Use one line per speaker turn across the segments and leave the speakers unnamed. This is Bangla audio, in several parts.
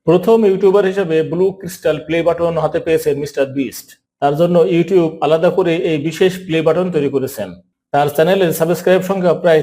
প্রথম ইউটিউবার হিসেবে ব্লু ক্রিস্টাল প্লে বাটন হাতে পেয়েছেন মিস্টার বিস্ট। তার জন্য ইউটিউব আলাদা করে এই বিশেষ প্লে বাটন তৈরি করেছেন। তার চ্যানেলের সাবস্ক্রাইব সংখ্যা প্রায়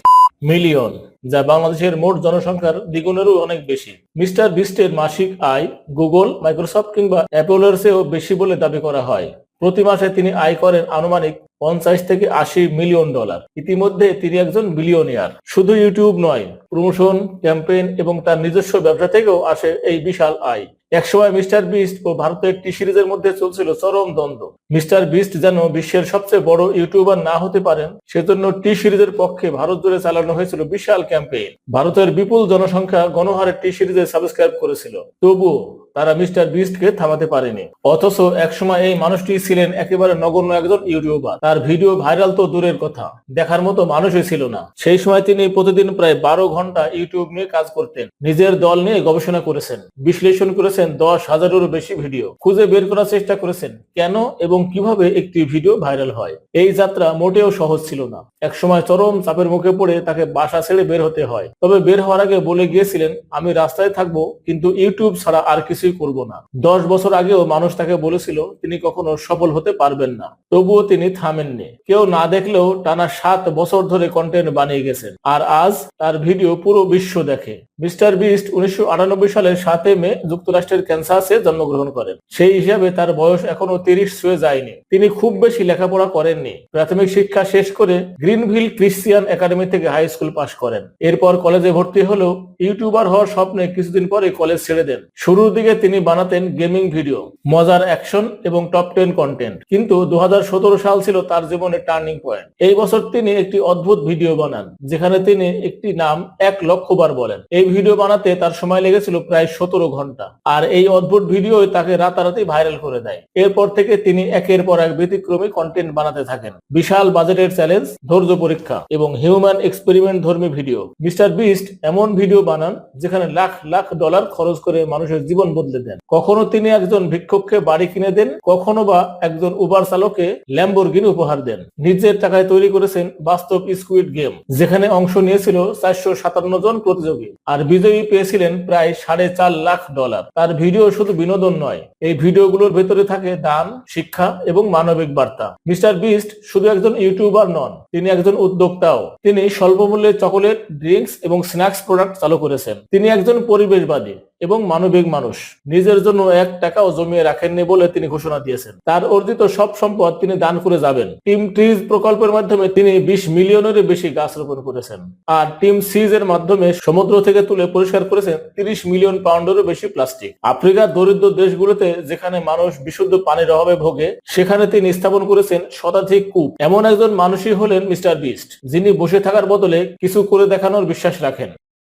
মিলিয়ন, যা বাংলাদেশের মোট জনসংখ্যার দ্বিগুণেরও অনেক বেশি। মিস্টার বিস্টের মাসিক আয় গুগল, মাইক্রোসফট কিংবা অ্যাপলের চেয়েও বেশি বলে দাবি করা হয়। প্রতি মাসে তিনি আয় করেন আনুমানিক 50 থেকে 80 মিলিয়ন ডলার। ইতিমধ্যে তিনি একজন বিলিয়নিয়ার। শুধু ইউটিউব নয়, প্রমোশন, ক্যাম্পেইন এবং তার নিজস্ব ব্যবসা থেকেও আসে এই বিশাল আয়। একসময় মিস্টার বিস্ট ও ভারতের টি সিরিজের মধ্যে চলছিল চরম দ্বন্দ্ব। মিস্টার বিস্ট যেন বিশ্বের সবচেয়ে বড় ইউটিউবার না হতে পারেন, সেজন্য টি সিরিজের পক্ষে ভারত জুড়ে চালানো হয়েছিল বিশাল ক্যাম্পেইন। ভারতের বিপুল জনসংখ্যা গণহারে টি সিরিজে সাবস্ক্রাইব করেছিল, তবুও তারা মিস্টার বিস্টকে থামাতে পারেনি। অথচ একসময় এই মানুষটি ছিলেন একেবারে নগণ্য একজন ইউটিউবার। তার ভিডিও ভাইরাল তো দূরের কথা, দেখার মতো মানুষই ছিল না। সেই সময় তিনি প্রতিদিন প্রায় 12 ঘন্টা ইউটিউব নিয়ে কাজ করতেন। নিজের দল নিয়ে গবেষণা করেছেন, বিশ্লেষণ করেছেন 10,000-এরও বেশি ভিডিও, খুঁজে বের করার চেষ্টা করেছেন কেন এবং কিভাবে একটি ভিডিও ভাইরাল হয়। এই যাত্রা মোটেও সহজ ছিল না। একসময় চরম চাপের মুখে পড়ে তাকে বাসা ছেড়ে বের হতে হয়। তবে বের হওয়ার আগে বলে গিয়েছিলেন, আমি রাস্তায় থাকবো, কিন্তু ইউটিউব ছাড়া আর কিছুই করব না। 10 বছর আগেও মানুষ তাকে বলেছিল তিনি কখনো সফল হতে পারবেন না, তবুও তিনি থামেননি। কেউ না দেখলেও টানা 7 বছর ধরে কন্টেন্ট বানিয়ে গেছেন, আর আজ তার ভিডিও পুরো বিশ্ব দেখে। মিস্টার বিস্ট 1998 সালের 7 মে যুক্তরাষ্ট্রের ক্যানসাসে জন্মগ্রহণ করেন। সেই হিসাবে তার বয়স এখনো 30 ছুঁয়ে যায়নি। তিনি খুব বেশি লেখাপড়া করেননি। প্রাথমিক শিক্ষা শেষ করে গ্রিনভিল ক্রিশ্চিয়ান একাডেমি থেকে হাই স্কুল পাশ করেন। এরপর কলেজে ভর্তি হলেও ইউটিউবার হওয়ার স্বপ্নে কিছুদিন পরে কলেজ ছেড়ে দেন। শুরুর দিকে তিনি বানাতেন গেমিং ভিডিও, মজার অ্যাকশন এবং টপ 10 কন্টেন্ট। কিন্তু 2017 সাল ছিল তার জীবনের টার্নিং পয়েন্ট। এই বছর তিনি একটি অদ্ভুত ভিডিও বানান, যেখানে তিনি একটি নাম 1 লক্ষ বার বলেন। এই ভিডিও বানাতে তার সময় লেগেছিল প্রায় 17 ঘন্টা। আর এই অদ্ভুত ভিডিও তাকে রাতারাতি ভাইরাল করে দেয়। এরপর থেকে তিনি একের পর এক ব্যতিক্রমী কন্টেন্ট বানাতে থাকেন। বিশাল বাজেটের চ্যালেঞ্জ, ধৈর্য পরীক্ষা এবং হিউম্যান এক্সপেরিমেন্ট ধর্মী ভিডিও। মিস্টার বিস্ট এমন ভিডিও বানান যেখানে লাখ লাখ ডলার খরচ করে মানুষের জীবন বদলে দেন। কখনো তিনি একজন ভিক্ষুককে বাড়ি কিনে দেন, কখনো বা একজন উবার চালককে ল্যাম্বরগিনি উপহার দেন। নিজের টাকায় তৈরি করেছেন বাস্তব স্কুইড গেম, যেখানে অংশ নিয়েছিল 457 জন প্রতিযোগী, আর বিজয়ী পেয়েছিলেন প্রায় 4.5 লাখ ডলার। তার ভিডিও শুধু বিনোদন নয়, এই ভিডিওগুলোর ভেতরে থাকে দান, শিক্ষা এবং মানবিক বার্তা। মিস্টার বিস্ট শুধু একজন ইউটিউবার নন, তিনি একজন উদ্যোক্তাও। তিনি স্বল্প মূল্যে চকোলেট, ড্রিঙ্কস এবং স্ন্যাক্স প্রোডাক্ট চালু করেছেন। তিনি একজন পরিবেশবাদী এবং মানবিক মানুষ। নিজের জন্য 1 টাকাও জমিয়ে রাখেননি বলে তিনি ঘোষণা দিয়েছেন। তার অর্জিত সব সম্পদ তিনি দান করে যাবেন। টিম ট্রিজ প্রকল্পের মাধ্যমে তিনি 20 মিলিয়নেরও বেশি গাছ রোপণ করেছেন। আর টিম সিজ এর মাধ্যমে সমুদ্র থেকে তুলে পরিষ্কার করেছেন 30 মিলিয়ন পাউন্ডেরও বেশি প্লাস্টিক। আফ্রিকার দরিদ্র দেশগুলোতে যেখানে মানুষ বিশুদ্ধ পানির অভাবে ভোগে, সেখানে তিনি স্থাপন করেছেন শতাধিক কূপ। এমন একজন মানুষই হলেন মিস্টার বিস্ট, যিনি বসে থাকার বদলে কিছু করে দেখানোর বিশ্বাস রাখেন।